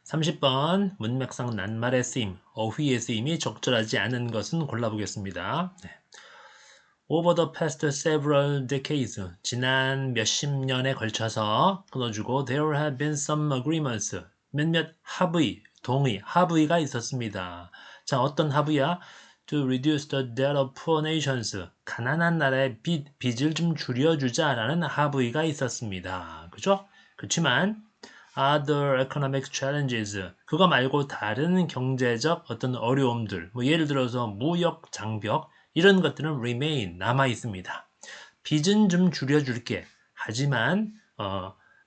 30번 문맥상 낱말의 쓰임, 어휘의 쓰임이 적절하지 않은 것은 골라보겠습니다. 네. Over the past several decades, 지난 몇십 년에 걸쳐서 끊어주고 there have been some agreements, 몇몇 합의, 동의, 합의가 있었습니다. 자, 어떤 합의야? To reduce the debt of poor nations, 가난한 나라의 빚을 좀 줄여주자라는 합의가 있었습니다. 그죠? 그렇지만 other economic challenges, 그거 말고 다른 경제적 어떤 어려움들, 뭐 예를 들어서 무역 장벽 이런 것들은 remain 남아 있습니다. 빚은 좀 줄여줄게. 하지만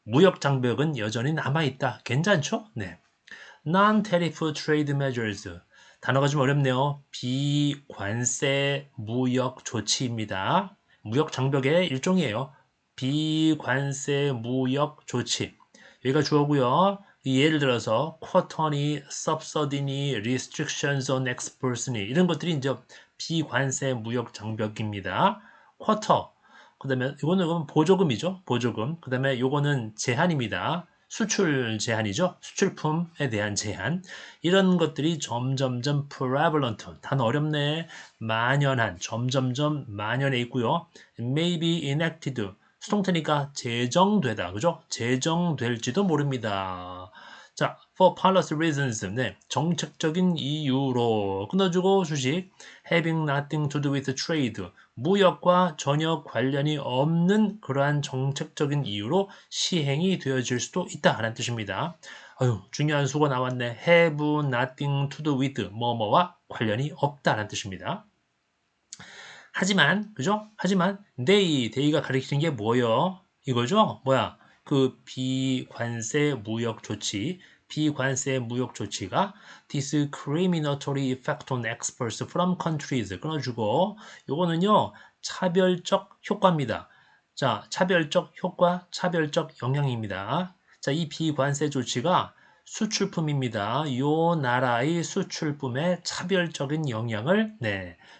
무역 장벽은 여전히 남아 있다. 괜찮죠? 네. Non-tariff trade measures. 단어가 좀 어렵네요. 비관세 무역 조치입니다. 무역 장벽의 일종이에요. 비관세 무역 조치. 여기가 주어고요. 예를 들어서 쿼터니, subsidy니, restrictions on exports니 이런 것들이 이제 비관세 무역 장벽입니다. 쿼터. 그다음에 이거는 보조금이죠. 보조금. 그다음에 요거는 제한입니다. 수출 제한이죠. 수출품에 대한 제한. 이런 것들이 점점점 prevalent, 단어 어렵네. 만연한, 점점점 만연해 있고요. may be enacted, 수동태니까 제정되다. 그죠? 제정될지도 모릅니다. 자, for policy reasons. 네, 정책적인 이유로 끊어주고 수식. having nothing to do with trade. 무역과 전혀 관련이 없는 그러한 정책적인 이유로 시행이 되어질 수도 있다라는 뜻입니다. 아유, 중요한 수가 나왔네. have nothing to do with 뭐뭐와 관련이 없다라는 뜻입니다. 하지만, 그죠? 하지만 they가 가리키는 게 뭐예요? 이거죠? 뭐야? 그 비관세 무역 조치, 비관세 무역 조치가 discriminatory effect on exports from countries 끊어주고 요거는요 차별적 효과입니다. 자, 차별적 효과, 차별적 영향입니다. 자, 이 비관세 조치가 수출품입니다. 요 나라의 수출품에 차별적인 영향을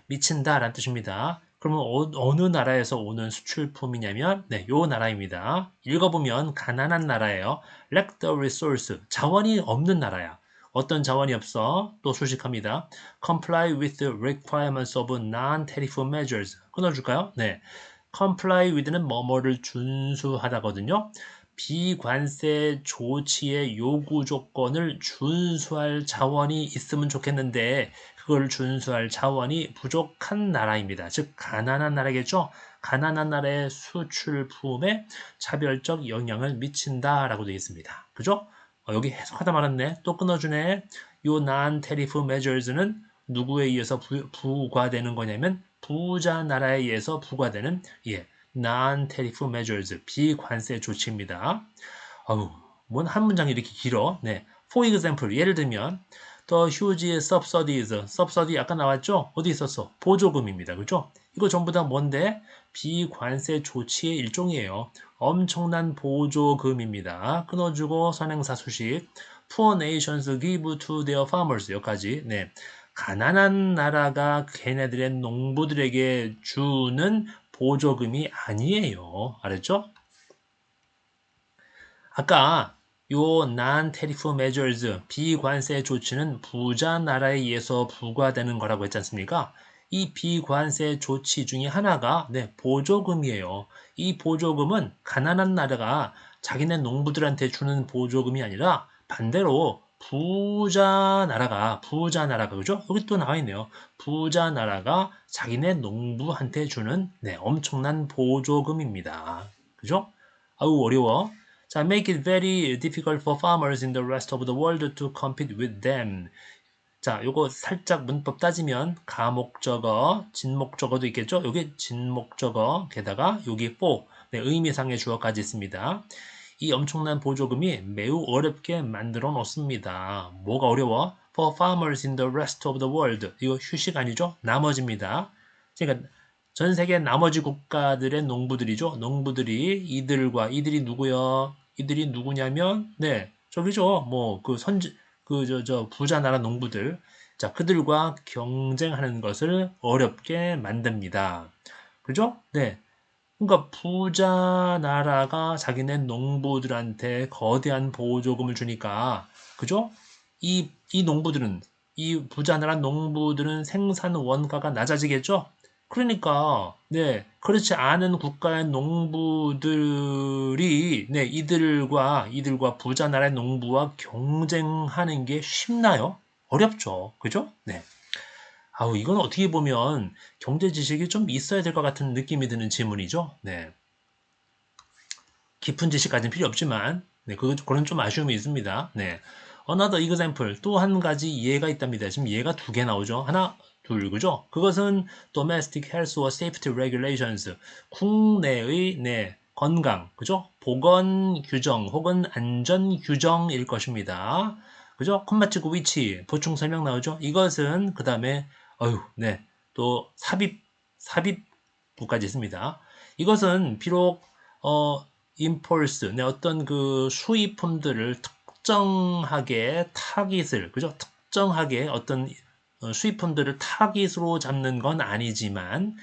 미친다라는 뜻입니다. 그러면 어느 나라에서 오는 수출품이냐면 요 나라입니다. 읽어보면 가난한 나라예요. lack the resource, 자원이 없는 나라야. 어떤 자원이 없어? 또 수식합니다. comply with the requirements of non-tariff measures. 끊어줄까요? 네. comply with는 뭐뭐를 준수하다거든요. 비관세 조치의 요구 조건을 준수할 자원이 있으면 좋겠는데 그걸 준수할 자원이 부족한 나라입니다. 즉 가난한 나라겠죠. 가난한 나라의 수출품에 차별적 영향을 미친다라고 되어 있습니다. 그죠? 여기 해석하다 말았네. 또 끊어주네. 요 non-tariff measures는 누구에 의해서 부과되는 거냐면 부자 나라에 의해서 부과되는 non-tariff measures, 비관세 조치입니다. 어우, 뭔 한 문장이 이렇게 길어. 네. For example, 예를 들면 the huge subsidies, subsidy 아까 나왔죠? 어디 있었어? 보조금입니다. 그죠? 이거 전부 다 뭔데? 비관세 조치의 일종이에요. 엄청난 보조금입니다. 끊어주고 선행사 수식. Poor nations give to their farmers. 여기까지. 네. 가난한 나라가 걔네들의 농부들에게 주는 보조금이 아니에요. 알았죠? 아까 요 non-tariff measures, 비관세 조치는 부자 나라에 의해서 부과되는 거라고 했지 않습니까? 이 비관세 조치 중에 하나가 보조금이에요. 이 보조금은 가난한 나라가 자기네 농부들한테 주는 보조금이 아니라 반대로 부자 나라가 그죠? 여기 또 나와 있네요. 부자 나라가 자기네 농부한테 주는 엄청난 보조금입니다. 그죠? 아우 어려워. 자, make it very difficult for farmers in the rest of the world to compete with them. 자, 요거 살짝 문법 따지면 가목적어, 진목적어도 있겠죠? 여기 진목적어, 게다가 여기 for, 의미상의 주어까지 있습니다. 이 엄청난 보조금이 매우 어렵게 만들어 놓습니다. 뭐가 어려워? For farmers in the rest of the world. 이거 휴식 아니죠? 나머지입니다. 그러니까 전 세계 나머지 국가들의 농부들이죠. 농부들이 이들이 누구요? 이들이 누구냐면 저기죠. 뭐 그 선지 부자 나라 농부들. 자, 그들과 경쟁하는 것을 어렵게 만듭니다. 그죠? 네. 그러니까 부자 나라가 자기네 농부들한테 거대한 보조금을 주니까, 그죠? 이 농부들은, 이 부자 나라 농부들은 생산 원가가 낮아지겠죠? 그러니까, 네, 그렇지 않은 국가의 농부들이, 네, 이들과 부자 나라의 농부와 경쟁하는 게 쉽나요? 어렵죠. 그죠? 네. 아우, 이건 어떻게 보면 경제 지식이 좀 있어야 될 것 같은 느낌이 드는 질문이죠. 네. 깊은 지식까지는 필요 없지만, 네, 그런 좀 아쉬움이 있습니다. 네. Another example, 또 한 가지 예가 있답니다. 지금 예가 두 개 나오죠. 하나, 둘, 그죠? 그것은 domestic health or safety regulations, 국내의, 네, 건강, 그죠? 보건 규정 혹은 안전 규정일 것입니다. 그죠? 콤마 치고 위치, 보충 설명 나오죠? 이것은, 그 다음에, 네, 또 삽입부까지 있습니다. 이것은 비록, 임폴스, 네, 어떤 그 수입품들을 특정하게 타깃을, 그죠? 특정하게 어떤 수입품들을 타깃으로 잡는 건 아니지만,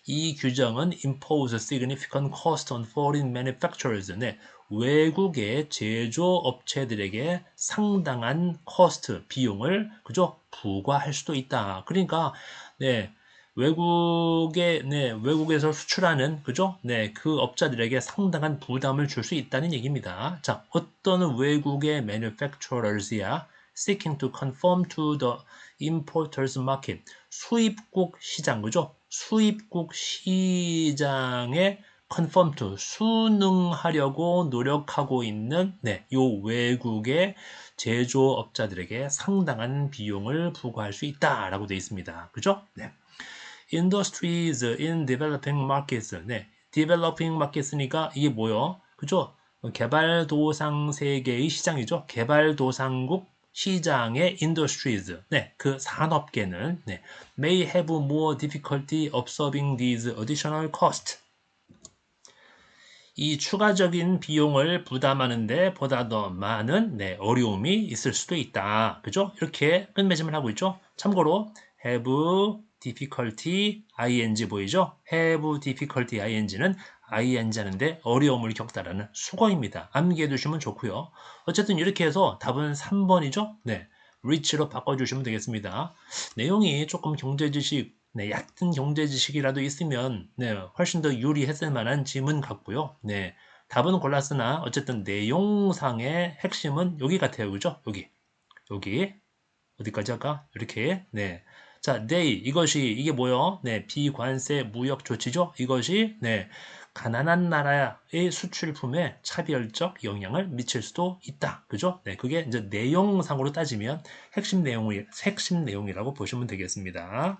이 규정은 impose significant cost on foreign manufacturers. 네, 외국의 제조업체들에게 상당한 cost, 비용을, 그죠? 부과할 수도 있다. 그러니까, 네, 외국에서 수출하는, 그죠? 네, 그 업자들에게 상당한 부담을 줄 수 있다는 얘기입니다. 자, 어떤 외국의 manufacturers야 seeking to conform to the importers market. 수입국 시장, 그죠? 수입국 시장에 conform to, 순응하려고 노력하고 있는, 네, 요 외국의 제조업자들에게 상당한 비용을 부과할 수 있다라고 되어 있습니다. 그죠? 네. Industries in developing markets. 네, developing markets니까 이게 뭐요? 그죠? 개발도상 세계의 시장이죠. 개발도상국 시장의 industries. 네, 그 산업계는 네, may have more difficulty absorbing these additional costs. 이 추가적인 비용을 부담하는데 보다 더 많은 네, 어려움이 있을 수도 있다. 그죠? 이렇게 끝맺음을 하고 있죠. 참고로 have difficulty ing 보이죠? have difficulty ing는 ing 하는데 어려움을 겪다라는 수거입니다. 암기해 두시면 좋고요. 어쨌든 이렇게 해서 답은 3번이죠? 네. reach로 바꿔주시면 되겠습니다. 내용이 조금 경제 지식, 네, 얕은 경제 지식이라도 있으면 네, 훨씬 더 유리했을 만한 질문 같고요. 네, 답은 골랐으나 어쨌든 내용상의 핵심은 여기 같아요. 그죠? 여기 어디까지 할까? 이렇게 네. 자, they 이게 뭐요? 네, 비관세 무역 조치죠. 이것이 네, 가난한 나라의 수출품에 차별적 영향을 미칠 수도 있다. 그죠? 네, 그게 이제 내용상으로 따지면 핵심 내용이라고 보시면 되겠습니다.